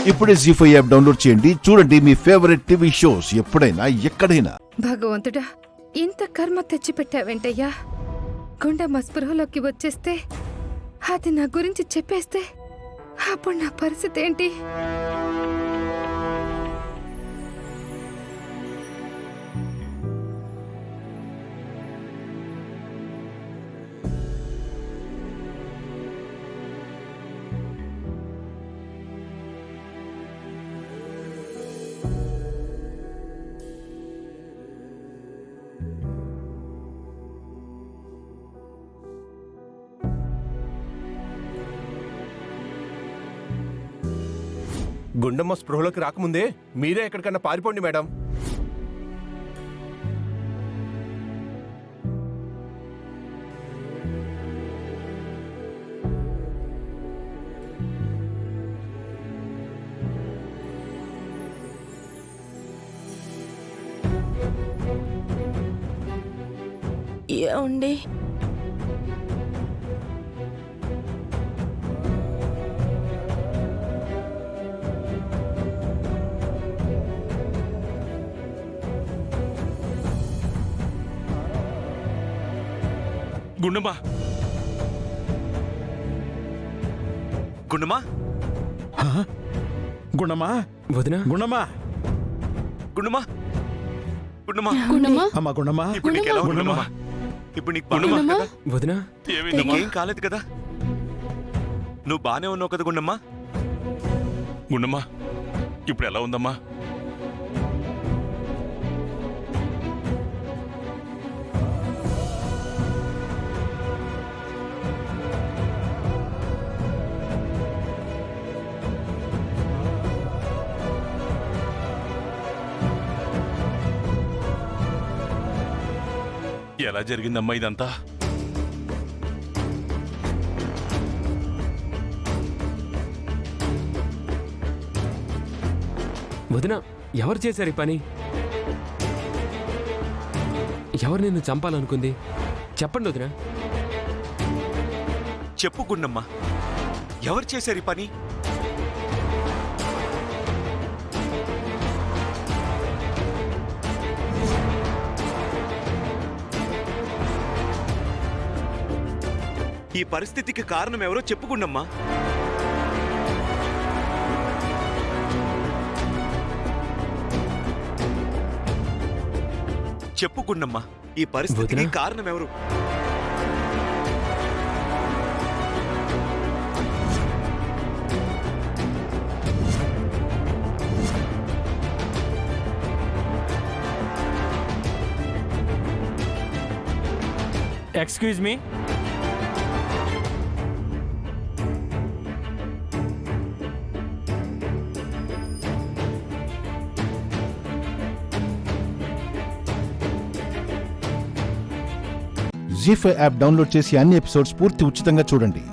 ఇప్పుడే జీ5 app download చేయండి. చూడండి మీ ఫేవరెట్ టీవీ షోస్ ఎప్పుడైనా ఎక్కడైనా. భగవంతుడా, ఇంత కర్మ తెచ్చిపెట్టావేంటయ్యా. గుండమ్మ స్పృహలోకి వచ్చేస్తే, అది నా గురించి చెప్పేస్తే అప్పుడు నా పరిస్థితి ఏంటి? గుండమ్మ స్పృహలోకి రాకముందే మీరే ఎక్కడికన్నా పారిపోండి మేడం. ఏమండి, గుండమ్మా, గుండమ్మా, గుండమ్మా, వదినా, గుండమ్మా, గుండమ్మా, గుండమ్మా, గుండమ్మా, అమ్మా గుండమ్మా, ఇప్పుడు నీకు ఎలా ఉంది గుండమ్మా? ఇప్పుడు నీకు బాగుందా కదా? వదినా, నీకేం కాలేదు కదా? నువ్వు బానే ఉన్నావు కదా గుండమ్మా? గుండమ్మా, ఇప్పుడు ఎలా ఉందమ్మా? ఎలా జరిగిందమ్మా ఇదంతా? వదినా, ఎవరు చేశారు ఈ పని? ఎవరు నిన్ను చంపాలనుకుంది? చెప్పండి వదినా. చెప్పు గుండమ్మా, ఎవరు చేశారు ఈ పని? ఈ పరిస్థితికి కారణం ఎవరో చెప్పుకుండమ్మా. చెప్పుకుండమ్మా, ఈ పరిస్థితికి కారణం ఎవరు? Excuse me. Zee five app download చేసి అన్ని ఎపిసోడ్స్ పూర్తి ఉచితంగా చూడండి.